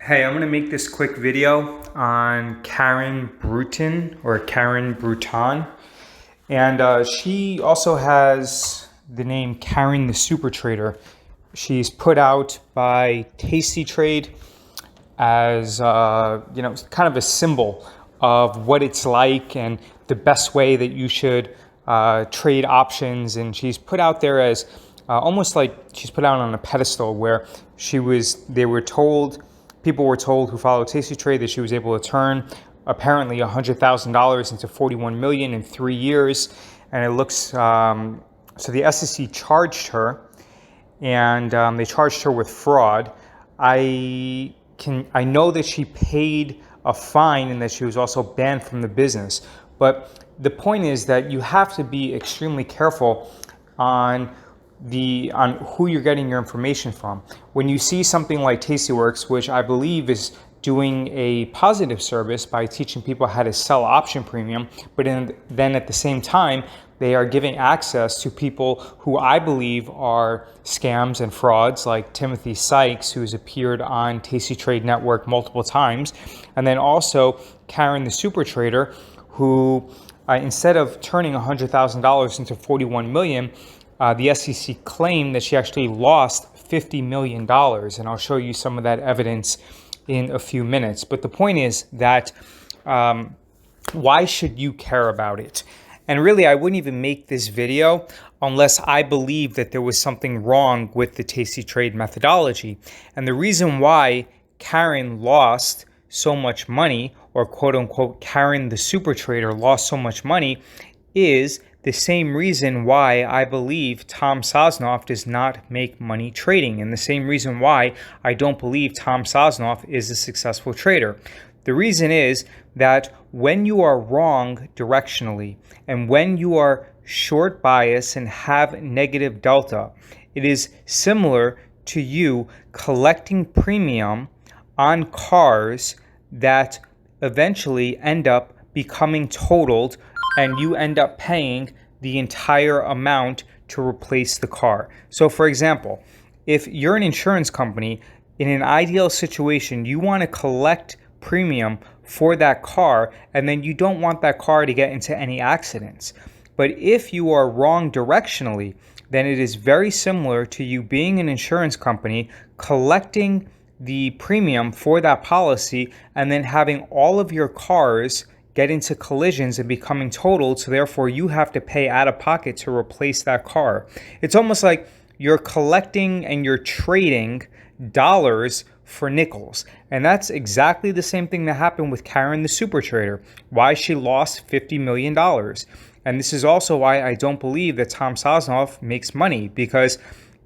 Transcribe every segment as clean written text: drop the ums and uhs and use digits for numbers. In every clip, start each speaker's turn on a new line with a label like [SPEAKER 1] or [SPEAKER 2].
[SPEAKER 1] Hey, I'm going to make this quick video on Karen Bruton or Karen Bruton. And she also has the name Karen the Supertrader. She's put out by Tastytrade as, kind of a symbol of what it's like and the best way that you should trade options. And she's put out there as almost like she's put out on a pedestal where people were told who followed Tastytrade that she was able to turn apparently $100,000 into $41 million in 3 years. And it looks, so the SEC charged her, and they charged her with fraud. I know that she paid a fine and that she was also banned from the business. But the point is that you have to be extremely careful on who you're getting your information from. When you see something like Tastyworks, which I believe is doing a positive service by teaching people how to sell option premium, but then at the same time, they are giving access to people who I believe are scams and frauds, like Timothy Sykes, who's appeared on Tastytrade Network multiple times, and then also Karen the Supertrader, who instead of turning $100,000 into $41 million, the SEC claimed that she actually lost $50 million, and I'll show you some of that evidence in a few minutes. But the point is that why should you care about it? And really, I wouldn't even make this video unless I believe that there was something wrong with the Tastytrade methodology. And the reason why Karen lost so much money, or quote unquote Karen the Supertrader lost so much money, is the same reason why I believe Tom Sosnoff does not make money trading, and the same reason why I don't believe Tom Sosnoff is a successful trader. The reason is that when you are wrong directionally and when you are short bias and have negative delta, it is similar to you collecting premium on cars that eventually end up becoming totaled, and you end up paying the entire amount to replace the car. So for example, if you're an insurance company, in an ideal situation, you want to collect premium for that car, and then you don't want that car to get into any accidents. But if you are wrong directionally, then it is very similar to you being an insurance company, collecting the premium for that policy, and then having all of your cars get into collisions and becoming totaled, so therefore you have to pay out of pocket to replace that car. It's almost like you're collecting and you're trading dollars for nickels. And that's exactly the same thing that happened with Karen the Supertrader, why she lost $50 million. And this is also why I don't believe that Tom Sosnoff makes money, because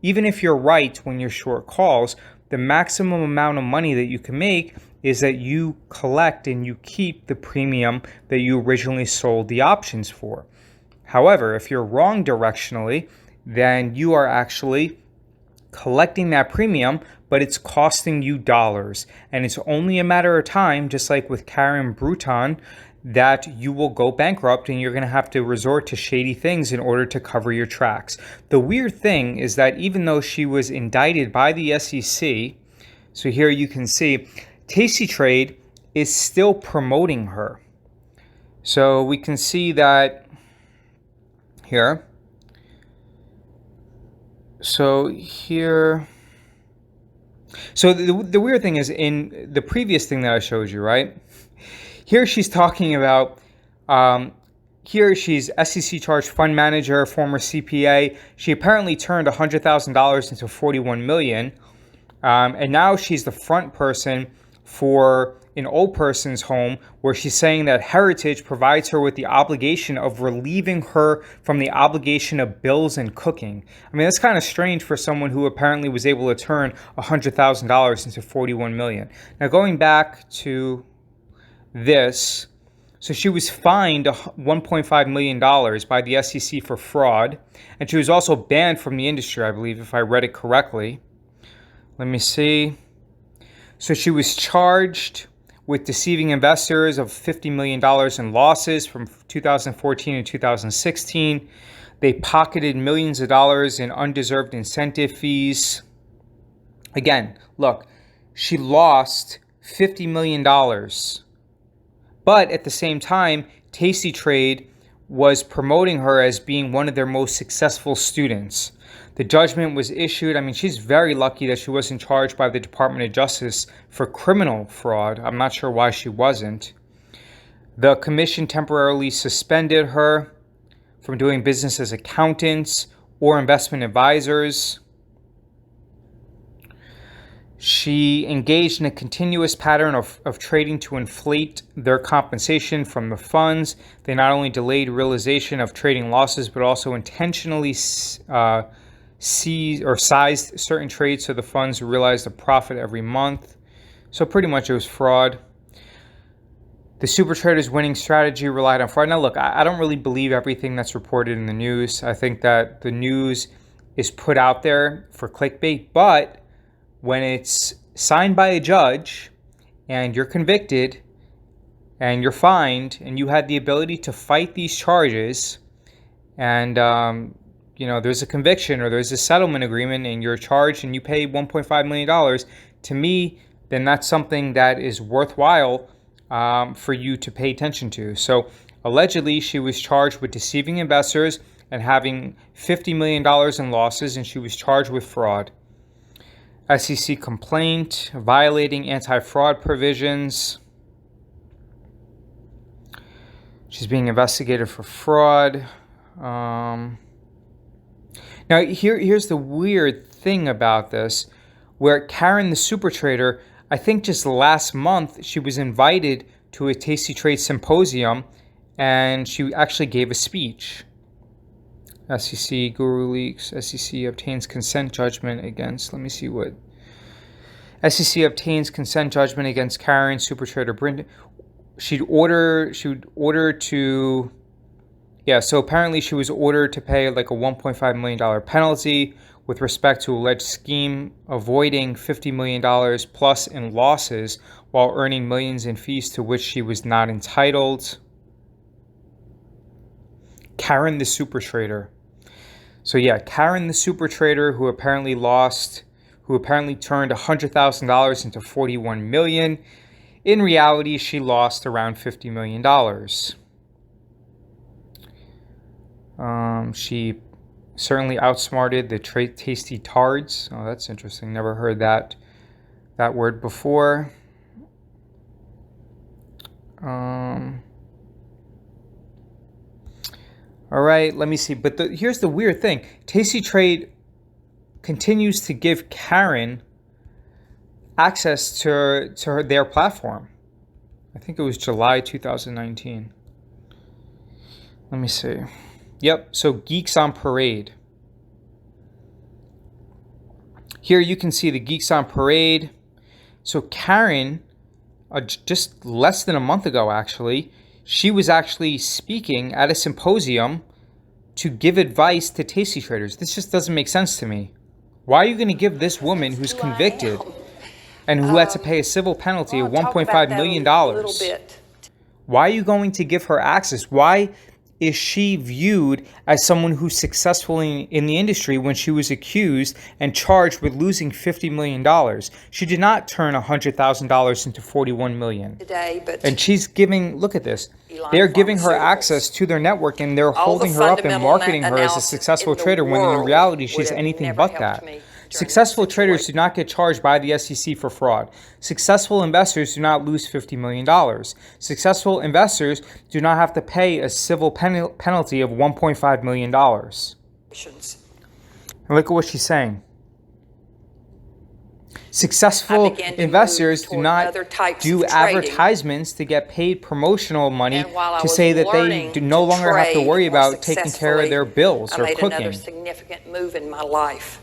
[SPEAKER 1] even if you're right when you're short calls, the maximum amount of money that you can make is that you collect and you keep the premium that you originally sold the options for. However, if you're wrong directionally, then you are actually collecting that premium, but it's costing you dollars. And it's only a matter of time, just like with Karen Bruton, that you will go bankrupt and you're going to have to resort to shady things in order to cover your tracks. The weird thing is that even though she was indicted by the SEC, so here you can see Tastytrade is still promoting her. So we can see that here. So here. So the weird thing is, in the previous thing that I showed you, right? Here she's talking about, here she's SEC charged fund manager, former CPA. She apparently turned $100,000 into $41 million. And now she's the front person for an old person's home, where she's saying that Heritage provides her with the obligation of relieving her from the obligation of bills and cooking. I mean, that's kind of strange for someone who apparently was able to turn $100,000 into $41 million. Now, going back to this, so she was fined $1.5 million by the SEC for fraud, and she was also banned from the industry, I believe, if I read it correctly. Let me see. So she was charged with deceiving investors of $50 million in losses from 2014 and 2016. They pocketed millions of dollars in undeserved incentive fees. Again, look, she lost $50 million. But at the same time, Tastytrade was promoting her as being one of their most successful students. The judgment was issued. I mean, she's very lucky that she wasn't charged by the Department of Justice for criminal fraud. I'm not sure why she wasn't. The commission temporarily suspended her from doing business as accountants or investment advisors. She engaged in a continuous pattern of trading to inflate their compensation from the funds. They not only delayed realization of trading losses, but also intentionally seized or sized certain trades so the funds realized a profit every month. So pretty much it was fraud. The Supertrader's winning strategy relied on fraud. Now look, I don't really believe everything that's reported in the news. I think that the news is put out there for clickbait, but when it's signed by a judge and you're convicted and you're fined and you had the ability to fight these charges and there's a conviction or there's a settlement agreement and you're charged and you pay $1.5 million, to me, then that's something that is worthwhile for you to pay attention to. So allegedly, she was charged with deceiving investors and having $50 million in losses, and she was charged with fraud. SEC complaint, violating anti-fraud provisions. She's being investigated for fraud. Now, here's the weird thing about this, where Karen the Supertrader, I think just last month, she was invited to a Tastytrade symposium, and she actually gave a speech. SEC, Guru Leaks, SEC obtains consent judgment against, let me see what. SEC obtains consent judgment against Karen Supertrader Bruton. So apparently she was ordered to pay like a $1.5 million penalty with respect to alleged scheme avoiding $50 million plus in losses while earning millions in fees to which she was not entitled. Karen the Supertrader. So yeah, Karen the Supertrader, who apparently turned $100,000 into $41 million. In reality, she lost around $50 million. She certainly outsmarted the Tastytrades. Oh, that's interesting. Never heard that word before. All right, let me see. But here's the weird thing. Tastytrade continues to give Karen access to their platform. I think it was July 2019. Let me see. Yep, so Geeks on Parade. Here you can see the Geeks on Parade. So Karen, just less than a month ago actually, she was actually speaking at a symposium to give advice to Tastytraders. This just doesn't make sense to me. Why are you going to give this woman who's convicted and who had to pay a civil penalty of $1.5 million? Why are you going to give her access? Why is she viewed as someone who's successful in the industry when she was accused and charged with losing $50 million? She did not turn $100,000 into $41 million. And she's giving, look at this, they're giving her access to their network and they're holding her up and marketing her as a successful trader when in reality she's anything but that. Successful traders do not get charged by the SEC for fraud. Successful investors do not lose $50 million. Successful investors do not have to pay a civil penalty of $1.5 million. And look at what she's saying. Successful investors do not do advertisements to get paid promotional money to say that they no longer have to worry about taking care of their bills or cooking.
[SPEAKER 2] Another significant move in my life.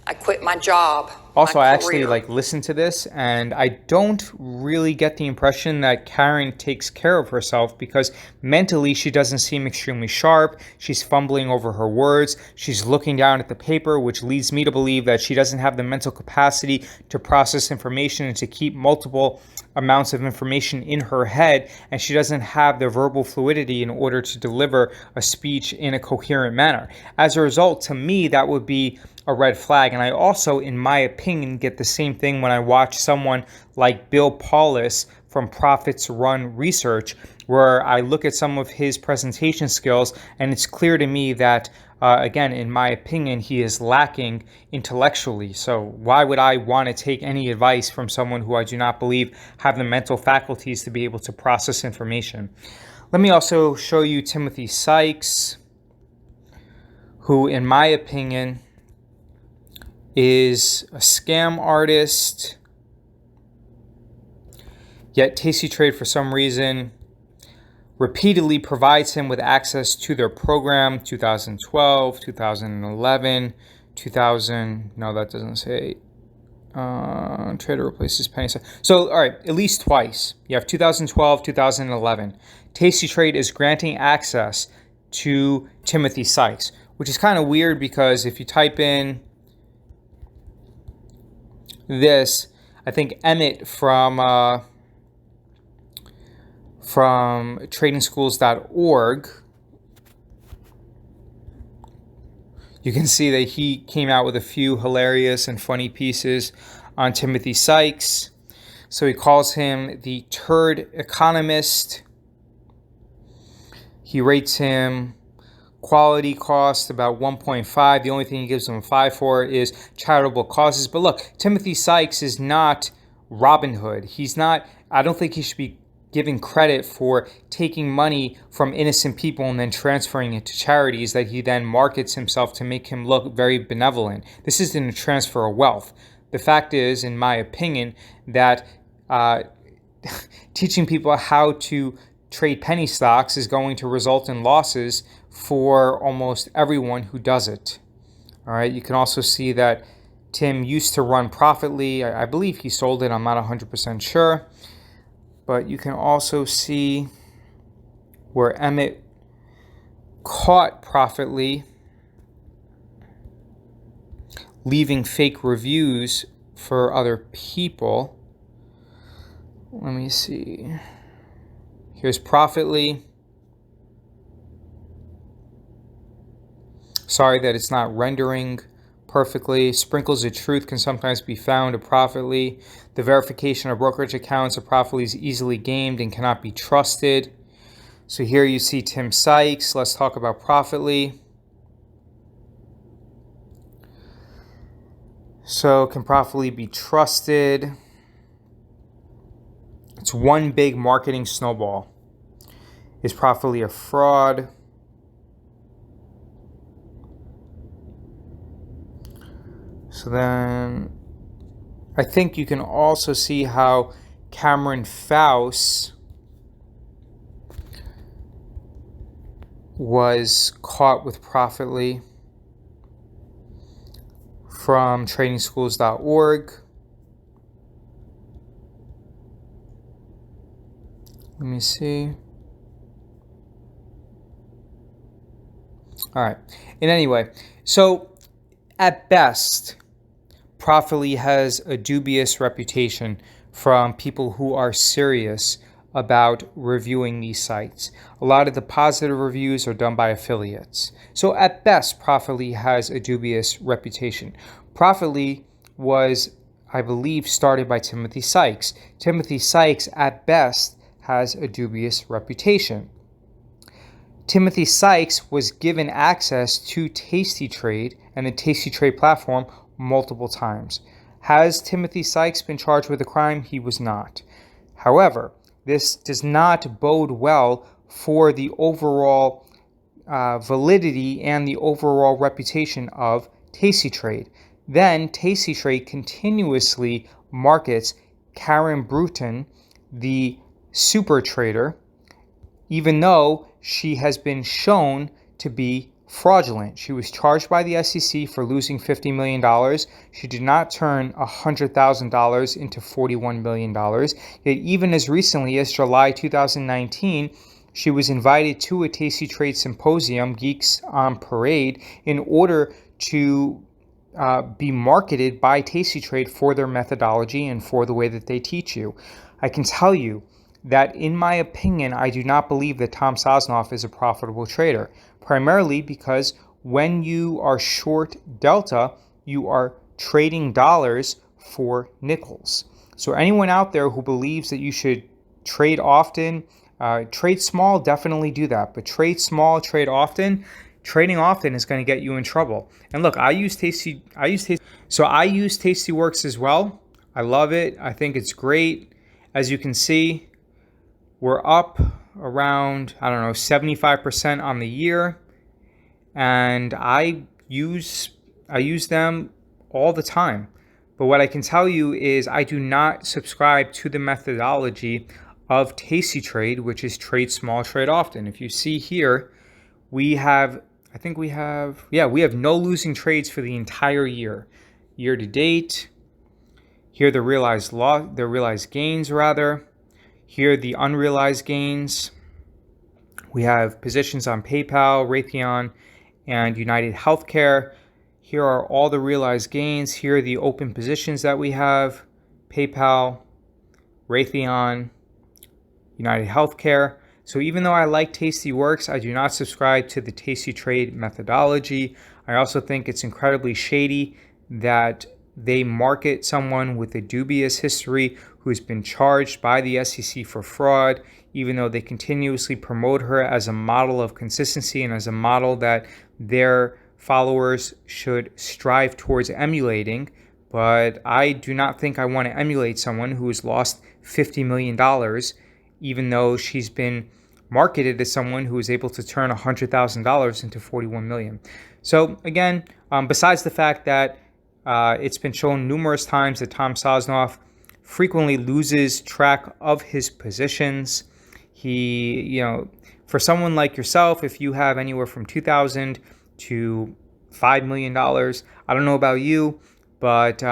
[SPEAKER 2] I quit my job.
[SPEAKER 1] Also, I actually listened to this, and I don't really get the impression that Karen takes care of herself, because mentally she doesn't seem extremely sharp. She's fumbling over her words. She's looking down at the paper, which leads me to believe that she doesn't have the mental capacity to process information and to keep multiple amounts of information in her head, and she doesn't have the verbal fluidity in order to deliver a speech in a coherent manner. As a result, to me, that would be a red flag. And I also, in my opinion, opinion, get the same thing when I watch someone like Bill Paulus from Profits Run Research, where I look at some of his presentation skills, and it's clear to me that, again, in my opinion, he is lacking intellectually. So why would I want to take any advice from someone who I do not believe have the mental faculties to be able to process information? Let me also show you Timothy Sykes, who, in my opinion, is a scam artist. Yet Tastytrade, for some reason, repeatedly provides him with access to their program. 2012, 2011, 2000. No, that doesn't say. Trader replaces penny stock. So, all right, at least twice. You have 2012, 2011. Tastytrade is granting access to Timothy Sykes, which is kind of weird because if you type in this, I think Emmett from tradingschools.org, you can see that he came out with a few hilarious and funny pieces on Timothy Sykes. So he calls him the turd economist. He rates him quality cost about 1.5. The only thing he gives him a 5 for is charitable causes. But look, Timothy Sykes is not Robin Hood. He's not, I don't think he should be giving credit for taking money from innocent people and then transferring it to charities that he then markets himself to make him look very benevolent. This isn't a transfer of wealth. The fact is, in my opinion, that teaching people how to trade penny stocks is going to result in losses for almost everyone who does it. All right, you can also see that Tim used to run Profitly. I believe he sold it. I'm not 100% sure. But you can also see where Emmett caught Profitly leaving fake reviews for other people. Let me see. Here's Profitly. Sorry that it's not rendering perfectly. Sprinkles of truth can sometimes be found of Profitly. The verification of brokerage accounts of Profitly is easily gamed and cannot be trusted. So here you see Tim Sykes. Let's talk about Profitly. So can Profitly be trusted? It's one big marketing snowball. Is Profitly a fraud? So then I think you can also see how Cameron Faust was caught with Profitly from tradingschools.org. Let me see. All right. In any way, so at best, Profitly has a dubious reputation from people who are serious about reviewing these sites. A lot of the positive reviews are done by affiliates. So at best, Profitly has a dubious reputation. Profitly was, I believe, started by Timothy Sykes. Timothy Sykes, at best, has a dubious reputation. Timothy Sykes was given access to Tastytrade and the Tastytrade platform multiple times. Has Timothy Sykes been charged with a crime? He was not. However, this does not bode well for the overall validity and the overall reputation of Tastytrade. Then Tastytrade continuously markets Karen Bruton, the Supertrader, even though she has been shown to be fraudulent. She was charged by the SEC for losing $50 million. She did not turn $100,000 into $41 million. Yet even as recently as July 2019, she was invited to a Tastytrade symposium, Geeks on Parade, in order to be marketed by Tastytrade for their methodology and for the way that they teach you. I can tell you that, in my opinion, I do not believe that Tom Sosnoff is a profitable trader, primarily because when you are short delta, you are trading dollars for nickels. So anyone out there who believes that you should trade often, trade small, definitely do that. But trade small, trade often. Trading often is going to get you in trouble. And look, I use Tastyworks as well. I love it. I think it's great. As you can see, we're up around, 75% on the year. And I use them all the time. But what I can tell you is I do not subscribe to the methodology of Tastytrade, which is trade small, trade often. If you see here, we have no losing trades for the entire year. Year to date. Here the realized gains rather. Here the unrealized gains. We have positions on PayPal, Raytheon, and United Healthcare. Here are all the realized gains. Here are the open positions that we have. PayPal, Raytheon, United Healthcare. So even though I like Tastyworks, I do not subscribe to the Tastytrade methodology. I also think it's incredibly shady that they market someone with a dubious history who's been charged by the SEC for fraud, even though they continuously promote her as a model of consistency and as a model that their followers should strive towards emulating. But I do not think I want to emulate someone who has lost $50 million, even though she's been marketed as someone who is able to turn $100,000 into $41 million. So again, besides the fact that it's been shown numerous times that Tom Sosnoff frequently loses track of his positions. He, for someone like yourself, if you have anywhere from $2,000 to $5 million, I don't know about you, but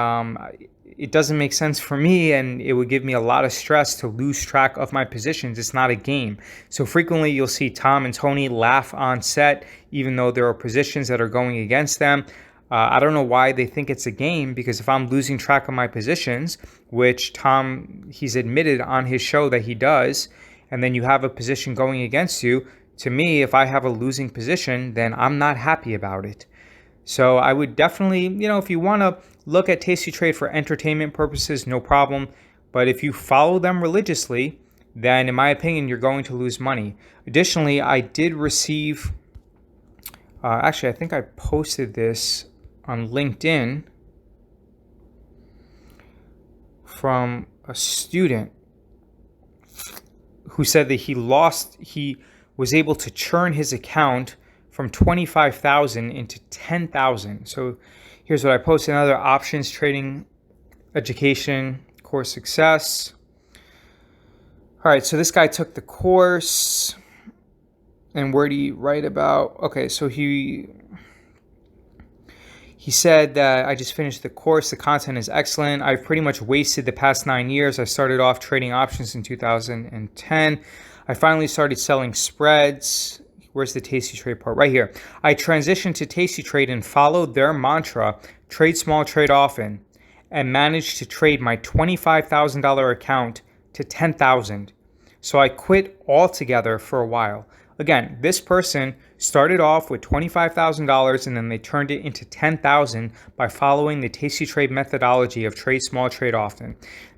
[SPEAKER 1] it doesn't make sense for me, and it would give me a lot of stress to lose track of my positions. It's not a game. So frequently you'll see Tom and Tony laugh on set, even though there are positions that are going against them. I don't know why they think it's a game, because if I'm losing track of my positions, which Tom, he's admitted on his show that he does, and then you have a position going against you, to me, if I have a losing position, then I'm not happy about it. So I would definitely, if you want to look at Tastytrade for entertainment purposes, no problem. But if you follow them religiously, then in my opinion, you're going to lose money. Additionally, I did receive, actually, I think I posted this on LinkedIn from a student who said that he was able to churn his account from 25,000 into 10,000. So here's what I posted: another options trading education course success. All right, so this guy took the course, and where did he write about? Okay, so he said that I just finished the course. The content is excellent. I've pretty much wasted the past 9 years. I started off trading options in 2010. I finally started selling spreads. Where's the Tastytrade part? Right here. I transitioned to Tastytrade and followed their mantra, trade small, trade often, and managed to trade my $25,000 account to $10,000. So I quit altogether for a while. Again, this person started off with $25,000 and then they turned it into $10,000 by following the Tastytrade methodology of trade small, trade often.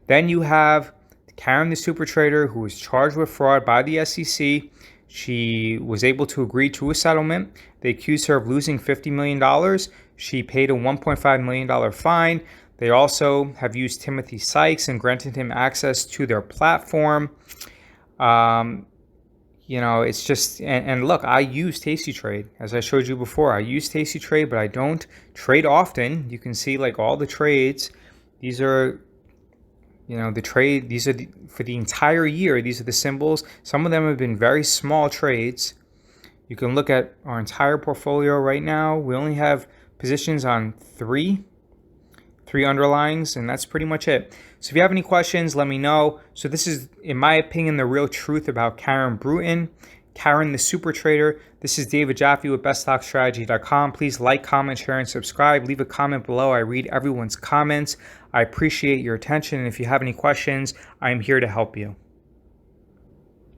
[SPEAKER 1] Then you have Karen the Supertrader, who was charged with fraud by the SEC. She was able to agree to a settlement. They accused her of losing $50 million. She paid a $1.5 million fine. They also have used Timothy Sykes and granted him access to their platform. It's just, and look, I use Tastytrade. As I showed you before, I use Tastytrade, but I don't trade often. You can see like all the trades. These are, the trade, these are for the entire year. These are the symbols. Some of them have been very small trades. You can look at our entire portfolio right now. We only have positions on three underlyings, and that's pretty much it. So if you have any questions, let me know. So this is, in my opinion, the real truth about Karen Bruton, Karen the Supertrader. This is David Jaffe with beststockstrategy.com. Please like, comment, share, and subscribe. Leave a comment below. I read everyone's comments. I appreciate your attention. And if you have any questions, I am here to help you.